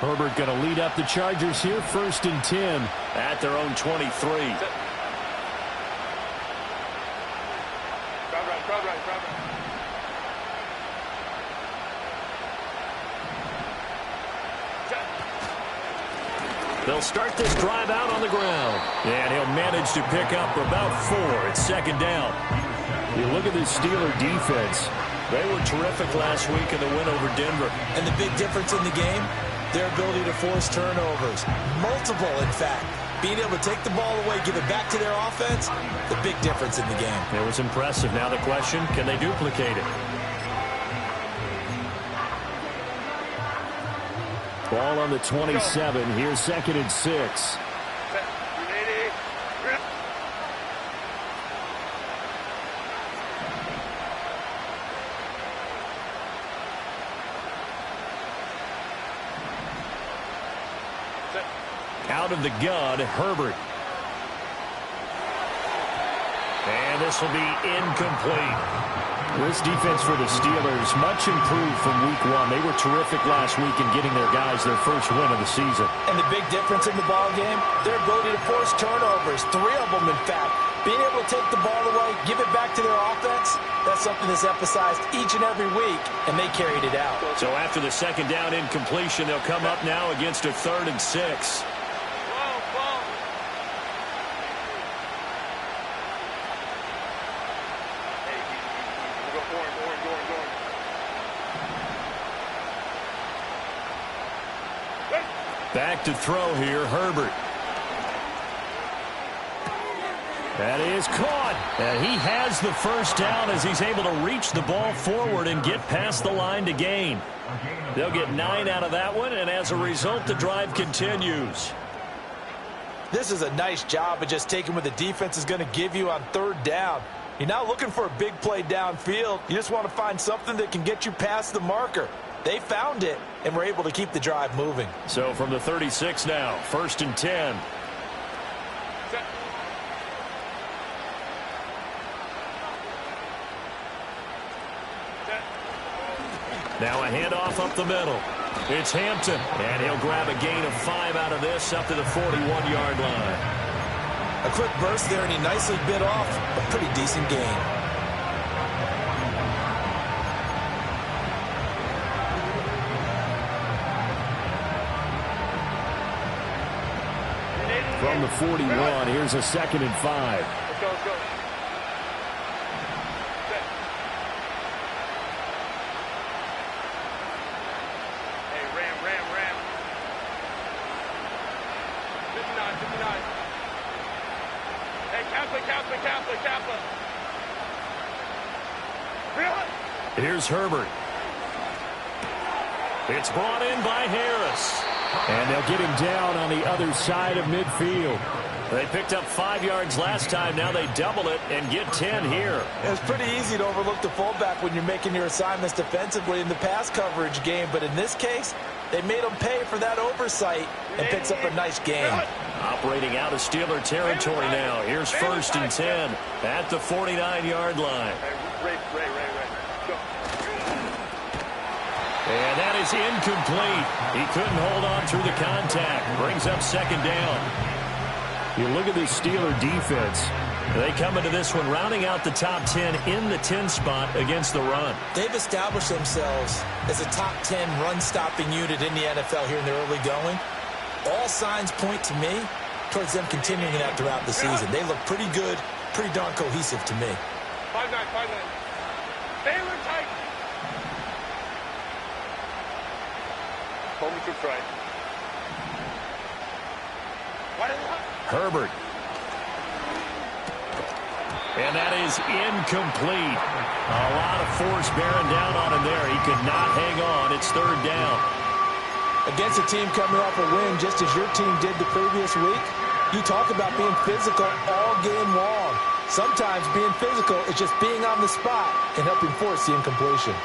Herbert going to lead up the Chargers here, 1st and 10. At their own 23. They'll start this drive out on the ground. And he'll manage to pick up about 4. It's 2nd down. You look at this Steeler defense. They were terrific last week in the win over Denver. And the big difference in the game, their ability to force turnovers. Multiple, in fact. Being able to take the ball away, give it back to their offense, the big difference in the game. It was impressive. Now the question, can they duplicate it? Ball on the 27. Here's 2nd and 6. Out of the gun, Herbert. And this will be incomplete. This defense for the Steelers, much improved from week 1. They were terrific last week in getting their guys their first win of the season. And the big difference in the ball game, their ability to force turnovers. 3 of them, in fact. Being able to take the ball away, give it back to their offense, that's something that's emphasized each and every week, and they carried it out. So after the 2nd down incompletion, they'll come up now against a 3rd and 6. Back to throw here, Herbert. That is caught. And he has the 1st down as he's able to reach the ball forward and get past the line to gain. They'll get 9 out of that one, and as a result, the drive continues. This is a nice job of just taking what the defense is going to give you on 3rd down. You're not looking for a big play downfield. You just want to find something that can get you past the marker. They found it and were able to keep the drive moving. So from the 36 now, 1st and 10. Now a handoff up the middle. It's Hampton, and he'll grab a gain of 5 out of this up to the 41-yard line. A quick burst there, and he nicely bit off a pretty decent gain. From the 41, here's a 2nd and 5. Let's go, let's go. Kaplan. Here's Herbert. It's brought in by Harris. And they'll get him down on the other side of midfield. They picked up 5 yards last time. Now they double it and get 10 here. It's pretty easy to overlook the fullback when you're making your assignments defensively in the pass coverage game. But in this case, they made him pay for that oversight and picks up a nice gain. Operating out of Steeler territory now. Here's 1st and 10 at the 49-yard line. And that is incomplete. He couldn't hold on through the contact. Brings up 2nd down. You look at this Steeler defense. They come into this one rounding out the top 10 in the 10 spot against the run. They've established themselves as a top 10 run-stopping unit in the NFL here in their early going. All signs point to me towards them continuing that throughout the season. They look pretty good, pretty darn cohesive to me. 5-9. Baylor tight. Home to try. Herbert. And that is incomplete. A lot of force bearing down on him there. He could not hang on. It's 3rd down. Against a team coming off a win just as your team did the previous week, you talk about being physical all game long. Sometimes being physical is just being on the spot and helping force the incompletion.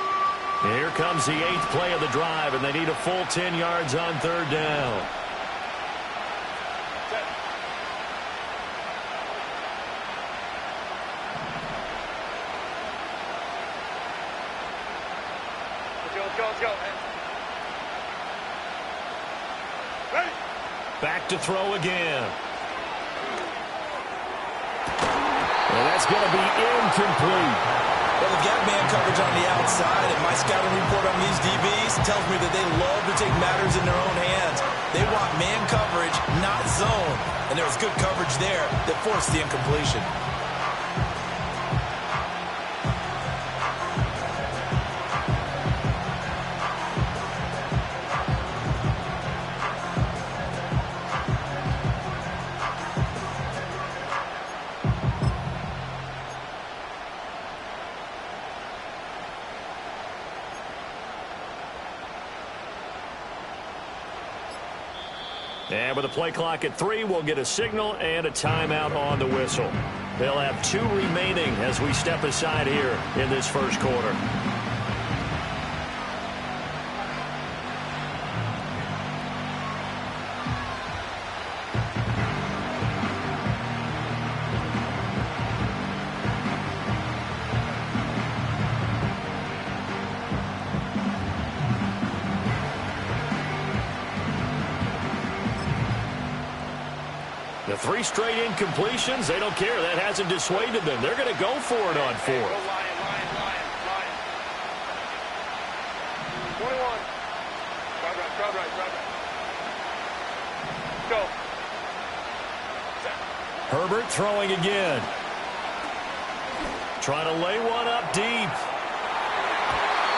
Here comes the 8th play of the drive, and they need a full 10 yards on 3rd down. Let's go. to throw again. And that's going to be incomplete. Well, they've got man coverage on the outside, and my scouting report on these DBs tells me that they love to take matters in their own hands. They want man coverage, not zone. And there was good coverage there that forced the incompletion. And with the play clock at 3, we'll get a signal and a timeout on the whistle. They'll have 2 remaining as we step aside here in this first quarter. The 3 straight incompletions, they don't care. That hasn't dissuaded them. They're going to go for it on 4th. Lion. 21. Crowd right. Go. Herbert throwing again. Trying to lay one up deep.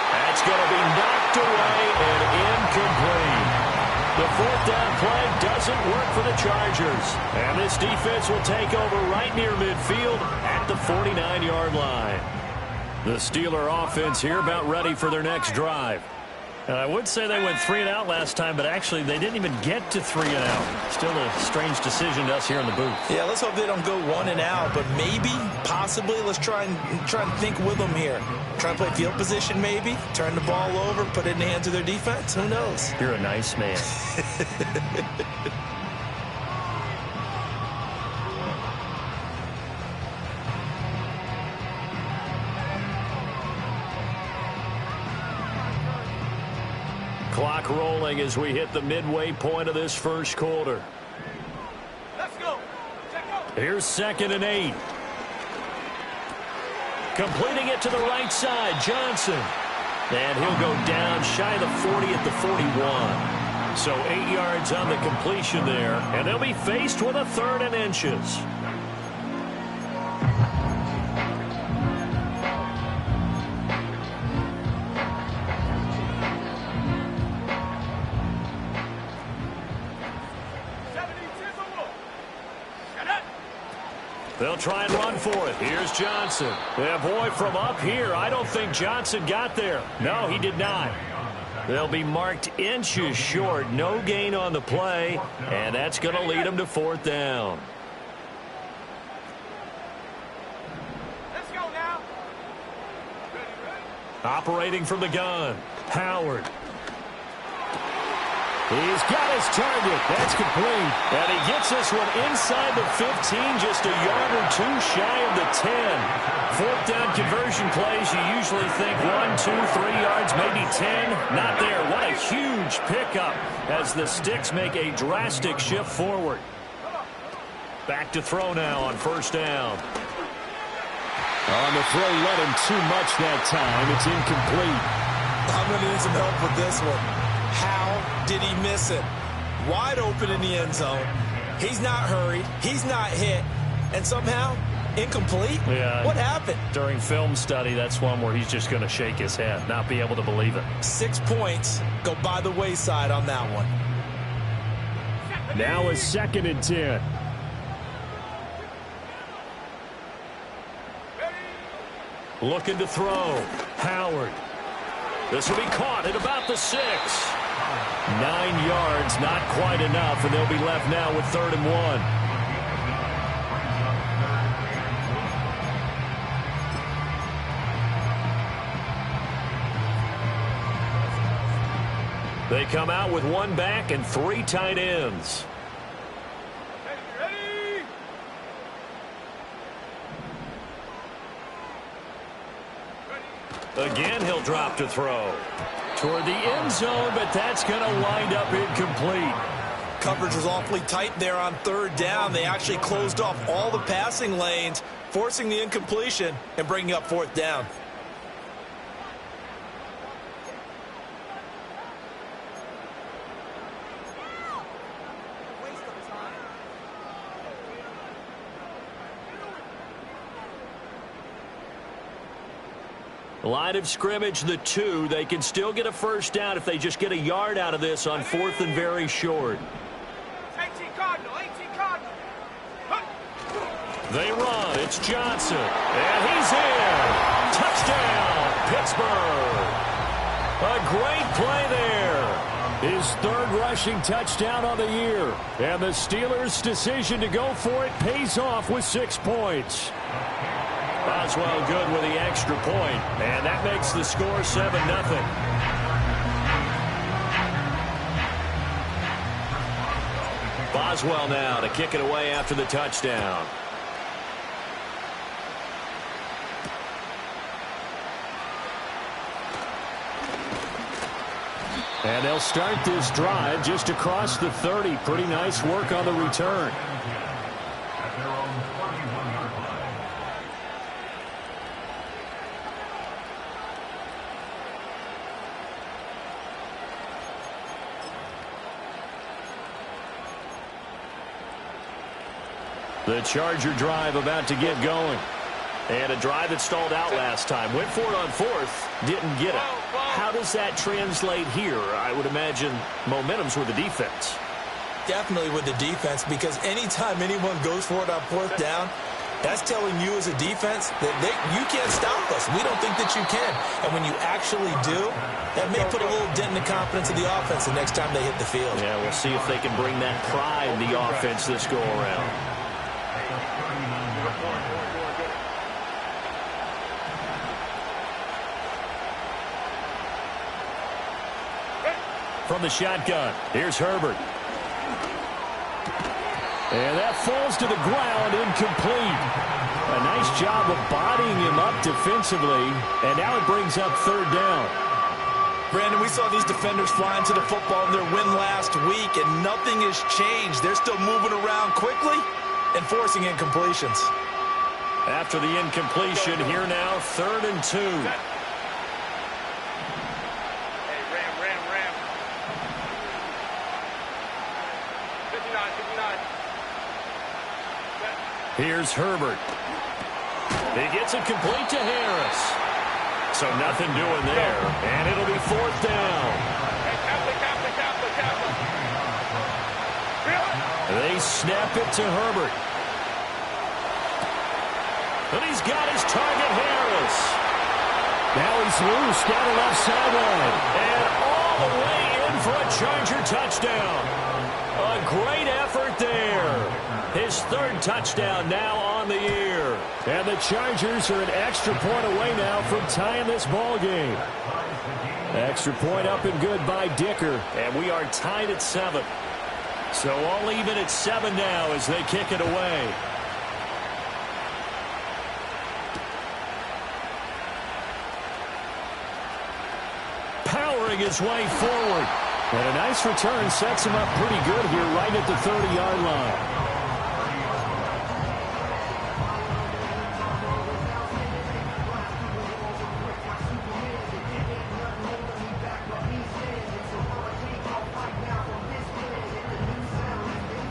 That's going to be knocked away and incomplete. The 4th down play doesn't work for the Chargers. And this defense will take over right near midfield at the 49-yard line. The Steeler offense here about ready for their next drive. And I would say they went 3 and out last time, but actually they didn't even get to 3 and out. Still a strange decision to us here in the booth. Yeah, let's hope they don't go 1 and out, but maybe, possibly, let's try and think with them here. Try and play field position maybe, turn the ball over, put it in the hands of their defense. Who knows? You're a nice man. Clock rolling as we hit the midway point of this first quarter. Let's go. Here's 2nd and 8. Completing it to the right side, Johnson. And he'll go down shy of the 40 at the 41. So 8 yards on the completion there. And they'll be faced with a 3rd and inches. They'll try and run for it. Here's Johnson. Yeah, boy, from up here, I don't think Johnson got there. No, he did not. They'll be marked inches short. No gain on the play, and that's going to lead them to 4th down. Let's go now. Operating from the gun, Howard. He's got his target. That's complete. And he gets this one inside the 15, just a yard or 2 shy of the 10. 4th down conversion plays, you usually think 1, 2, 3 yards, maybe 10. Not there. What a huge pickup as the Sticks make a drastic shift forward. Back to throw now on 1st down. On the throw, let him too much that time. It's incomplete. I'm going to need some help with this one. How did he miss it? Wide open in the end zone. He's not hurried. He's not hit. And somehow, incomplete? Yeah. What happened? During film study, that's one where he's just going to shake his head, not be able to believe it. 6 points go by the wayside on that one. Now a 2nd and 10. Looking to throw. Howard. This will be caught at about the 6. 9 yards, not quite enough, and they'll be left now with 3rd and 1. They come out with 1 back and 3 tight ends. Again, he'll drop to throw. Toward the end zone, but that's going to wind up incomplete. coverage was awfully tight there on third down. They actually closed off all the passing lanes, forcing the incompletion and bringing up fourth down. Line of scrimmage, the 2. They can still get a first down if they just get a yard out of this on 4th and very short. 18 Cardinal, 18 Cardinal. They run. It's Johnson. And he's in. Touchdown, Pittsburgh. A great play there. His 3rd rushing touchdown on the year. And the Steelers' decision to go for it pays off with 6 points. Boswell good with the extra point, and that makes the score 7-0. Boswell now to kick it away after the touchdown. And they'll start this drive just across the 30. Pretty nice work on the return. The Charger drive about to get going. And a drive that stalled out last time. Went for it on 4th, didn't get it. How does that translate here? I would imagine momentum's with the defense. Definitely with the defense, because anytime anyone goes for it on 4th down, that's telling you as a defense that you can't stop us. We don't think that you can. And when you actually do, that may put a little dent in the confidence of the offense the next time they hit the field. Yeah, we'll see if they can bring that pride in the offense this go around. From the shotgun, here's Herbert. And that falls to the ground, incomplete. A nice job of bodying him up defensively, and now it brings up 3rd down. Brandon, we saw these defenders flying to the football in their win last week, and nothing has changed. They're still moving around quickly and forcing incompletions. After the incompletion, here now, 3rd and 2. Here's Herbert. He gets it complete to Harris. So nothing doing there. And it'll be 4th down. They snap it to Herbert. And he's got his target, Harris. Now he's loose down the left sideline. And all the way in for a Charger touchdown. A great effort there. His 3rd touchdown now on the year. And the Chargers are an extra point away now from tying this ball game. Extra point up and good by Dicker. And we are tied at 7. So all even at 7 now as they kick it away. Powering his way forward. And a nice return sets him up pretty good here right at the 30-yard line.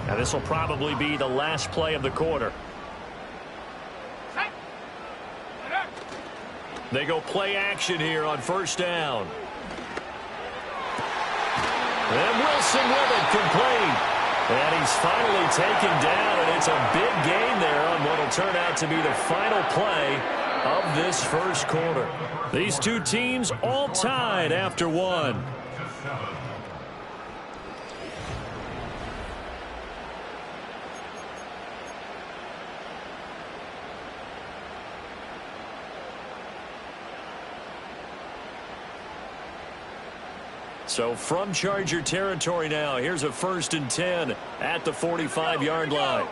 Now this will probably be the last play of the quarter. They go play action here on 1st down. And Wilson with it, complete. And he's finally taken down, and it's a big gain there on what will turn out to be the final play of this 1st quarter. These two teams all tied after 1. So from Charger territory now, here's a 1st and 10 at the 45-yard line.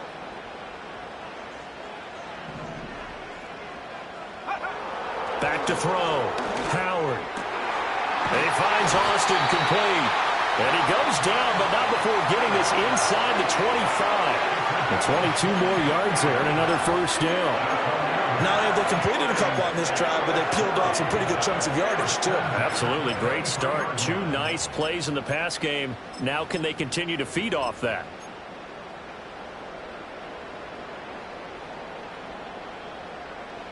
Back to throw. Howard. And he finds Austin complete. And he goes down, but not before getting this inside the 25. And 22 more yards there and another first down. Not only have they completed a couple on this drive, but they peeled off some pretty good chunks of yardage, too. Absolutely great start. 2 nice plays in the pass game. Now can they continue to feed off that?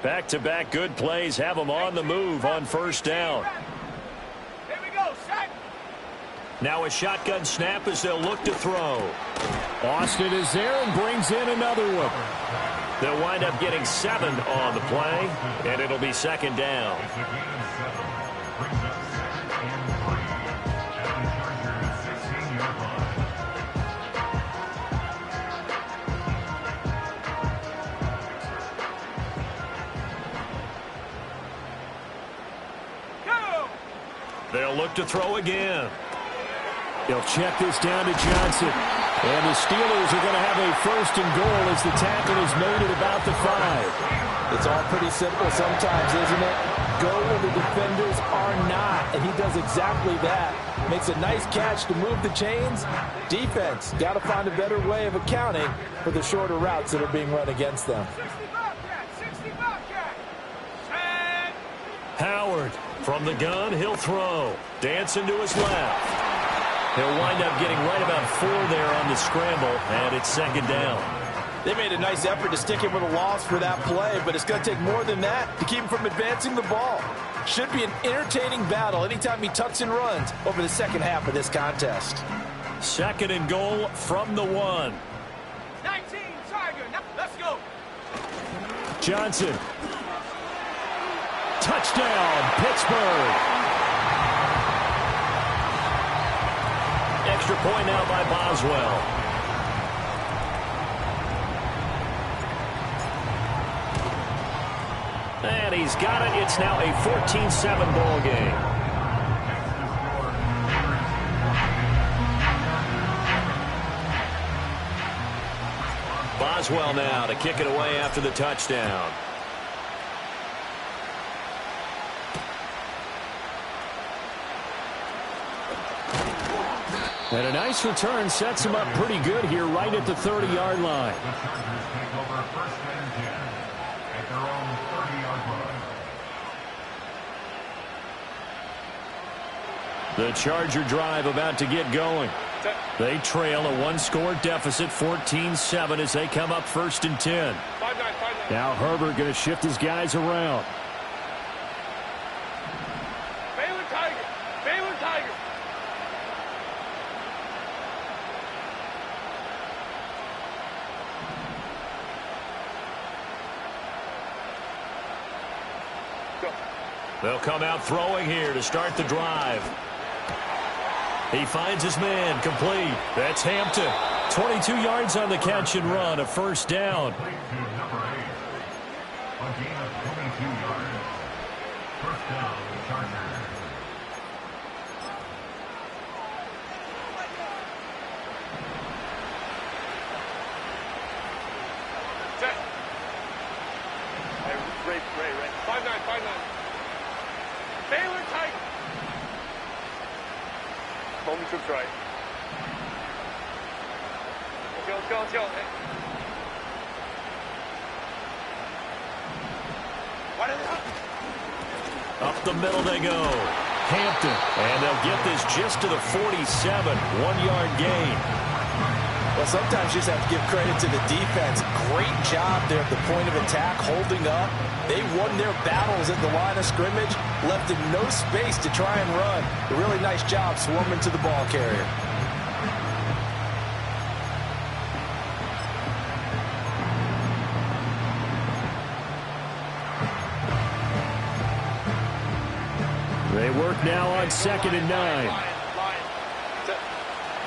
Back-to-back good plays have them on the move on first down. Here we go, set. Now a shotgun snap as they'll look to throw. Austin is there and brings in another one. They'll wind up getting 7 on the play, and it'll be second down. Go. They'll look to throw again. He'll check this down to Johnson. And the Steelers are going to have a first and goal as the tackle is made at about the 5. It's all pretty simple sometimes, isn't it? Go where the defenders are not, and he does exactly that. Makes a nice catch to move the chains. Defense got to find a better way of accounting for the shorter routes that are being run against them. 60 Bobcat, 60 Bobcat. Set. Howard from the gun, he'll throw. Dancing to his left. He'll wind up getting right about 4 there on the scramble, and it's second down. They made a nice effort to stick him with a loss for that play, but it's going to take more than that to keep him from advancing the ball. Should be an entertaining battle anytime he tucks and runs over the second half of this contest. Second and goal from the 1. 19 Tiger. Now, let's go. Johnson. Touchdown, Pittsburgh. Extra point now by Boswell. And he's got it. It's now a 14-7 ball game. Boswell now to kick it away after the touchdown. And a nice return sets him up pretty good here right at the 30-yard line. The Charger drive about to get going. They trail a 1-score deficit, 14-7, as they come up first and 10. 5-9. Now Herbert going to shift his guys around. Baylor Tiger. Baylor Tiger. They'll come out throwing here to start the drive. He finds his man, complete. That's Hampton. 22 yards on the catch and run, a first down. Set. Ray. 5-9. Baylor Tiger. Bowman trips right. Let's go. Up the middle they go. Hampton. And they'll get this just to the 47. 1-yard gain. Well, sometimes you just have to give credit to the defense. Great job there at the point of attack, holding up. They won their battles at the line of scrimmage, left them no space to try and run. A really nice job swarming to the ball carrier. They work now on 2nd and 9.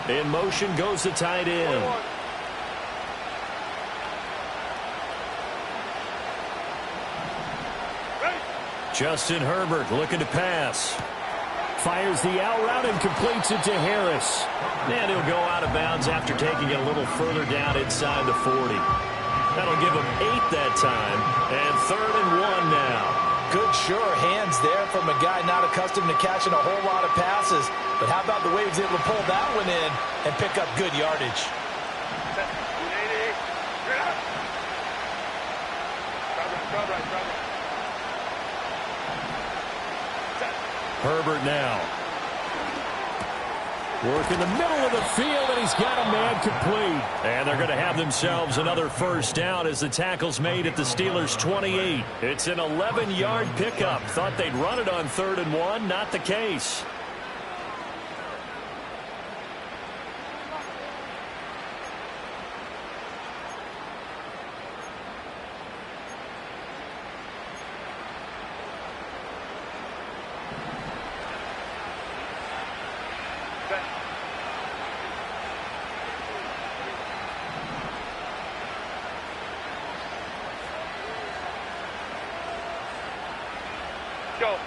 In motion goes the tight end. Justin Herbert looking to pass. Fires the out route and completes it to Harris. And he'll go out of bounds after taking it a little further down inside the 40. That'll give him 8 that time. And 3rd and 1 now. good, sure hands there from a guy not accustomed to catching a whole lot of passes. But how about the way he was able to pull that one in and pick up good yardage? Herbert now. Work in the middle of the field, and he's got a man complete. And they're going to have themselves another first down as the tackle's made at the Steelers' 28. It's an 11-yard pickup. Thought they'd run it on 3rd and 1. Not the case. Go.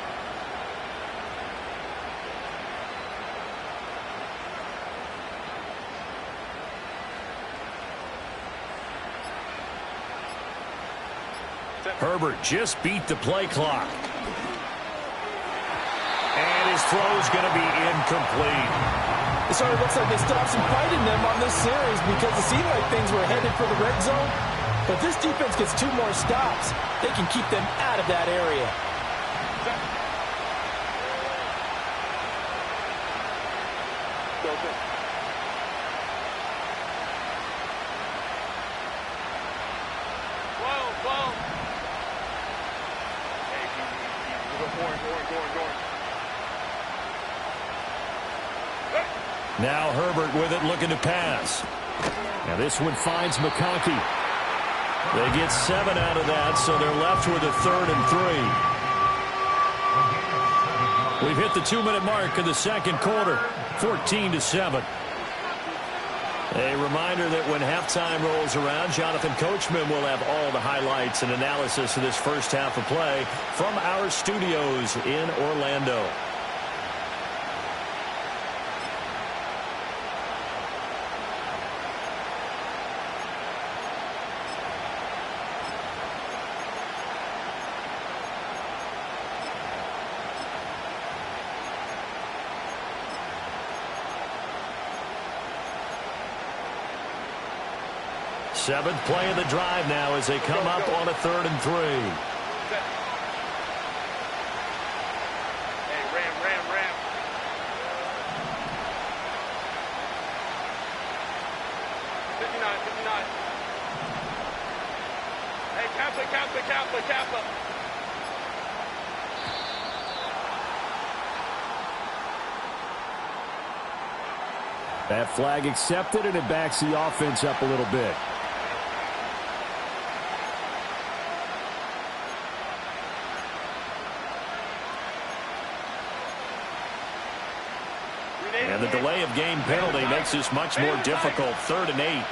Herbert just beat the play clock. And his throw's going to be incomplete. It sort of looks like they still have some fight in them on this series because it seemed like things were headed for the red zone. But this defense gets 2 more stops. They can keep them out of that area. Now Herbert with it, looking to pass. Now this one finds McConkey. They get 7 out of that, so they're left with a 3rd and 3. We've hit the 2-minute mark of the second quarter, 14-7. A reminder that when halftime rolls around, Jonathan Coachman will have all the highlights and analysis of this first half of play from our studios in Orlando. Seventh play of the drive now as they come up on a 3rd and 3. Hey, ram. 59. Hey, Kappa. That flag accepted, and it backs the offense up a little bit. And the delay of game penalty makes this much more difficult. 3rd and 8.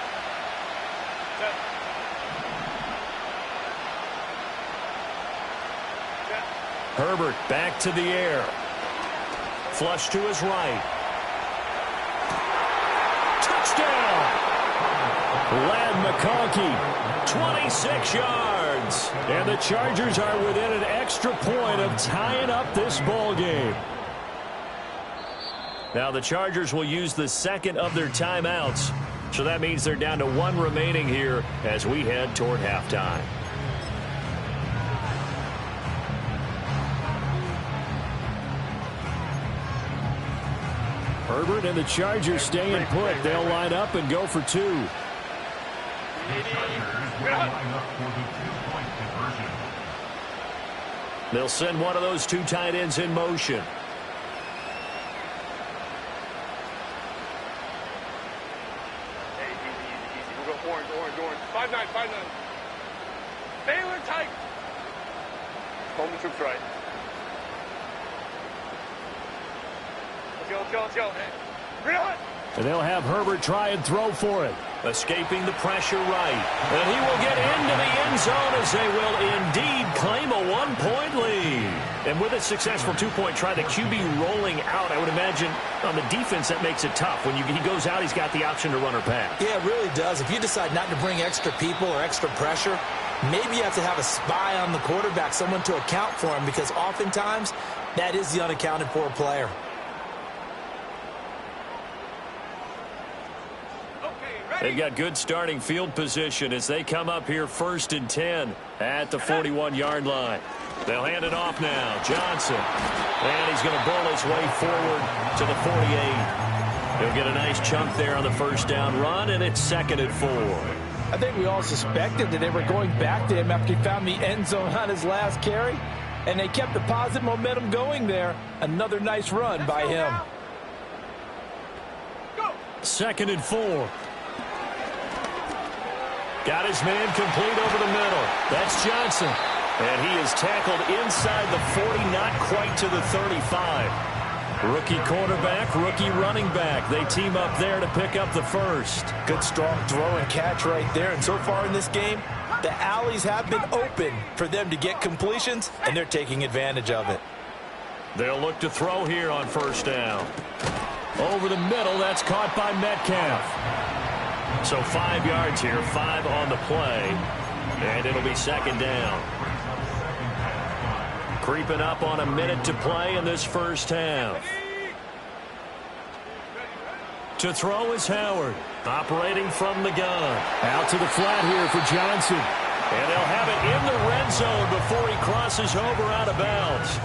Herbert back to the air. Flush to his right. Touchdown! Lad McConkey, 26 yards. And the Chargers are within an extra point of tying up this ball game. Now the Chargers will use the second of their timeouts. So that means they're down to 1 remaining here as we head toward halftime. Herbert and the Chargers staying put. They'll line up and go for 2. They'll send one of those 2 tight ends in motion. Orange. 5-9. Baylor tight. Home the troops right. Let's go. And they'll have Herbert try and throw for it. Escaping the pressure right. And he will get into the end zone as they will indeed claim a 1-point lead. And with a successful 2-point try, the QB rolling out, I would imagine on the defense that makes it tough. When he goes out, he's got the option to run or pass. Yeah, it really does. If you decide not to bring extra people or extra pressure, Maybe you have to have a spy on the quarterback, someone to account for him, because oftentimes that is the unaccounted for player. They've got good starting field position as they come up here 1st and 10 at the 41-yard line. They'll hand it off now. Johnson. And he's going to bull his way forward to the 48. He'll get a nice chunk there on the first down run, and it's 2nd and 4. I think we all suspected that they were going back to him after he found the end zone on his last carry, and they kept the positive momentum going there. Another nice run by him. 2nd and 4. Got his man complete over the middle. That's Johnson. And he is tackled inside the 40, not quite to the 35. Rookie quarterback, rookie running back. They team up there to pick up the first. Good strong throw and catch right there. And so far in this game, the alleys have been open for them to get completions, and they're taking advantage of it. They'll look to throw here on first down. Over the middle, that's caught by Metcalf. So 5 yards here, 5 on the play, and it'll be 2nd down. Creeping up on a minute to play in this first half. To throw is Howard, operating from the gun. Out to the flat here for Johnson. And they'll have it in the red zone before he crosses over out of bounds.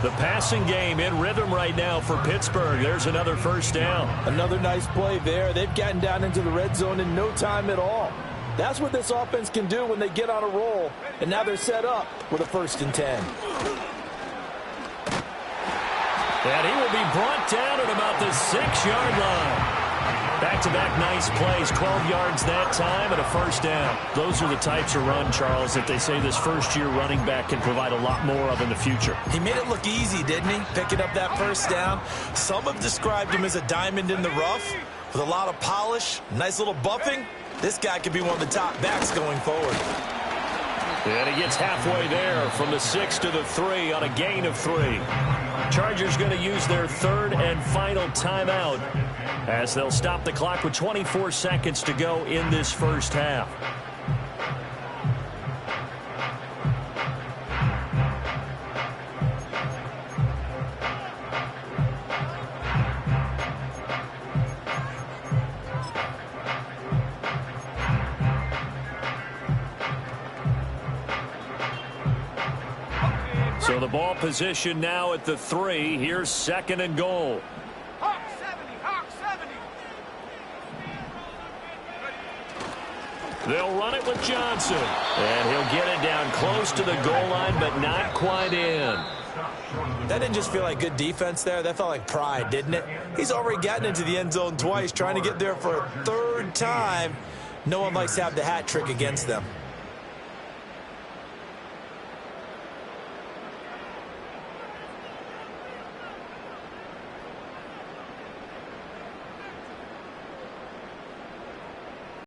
The passing game in rhythm right now for Pittsburgh. There's another first down. Another nice play there. They've gotten down into the red zone in no time at all. That's what this offense can do when they get on a roll. And now they're set up with a 1st and 10. And he will be brought down at about the 6-yard line. Back-to-back nice plays, 12 yards that time and a first down. Those are the types of run, Charles, that they say this first-year running back can provide a lot more of in the future. He made it look easy, didn't he? Picking up that first down. Some have described him as a diamond in the rough with a lot of polish, nice little buffing. This guy could be one of the top backs going forward. And he gets halfway there from the 6 to the 3 on a gain of 3. Chargers going to use their 3rd and final timeout as they'll stop the clock with 24 seconds to go in this first half. So the ball position now at the 3. Here's 2nd and goal. Hawk 70, Hawk 70. They'll run it with Johnson. And he'll get it down close to the goal line, but not quite in. That didn't just feel like good defense there. That felt like pride, didn't it? He's already gotten into the end zone twice, trying to get there for a 3rd time. No one likes to have the hat trick against them.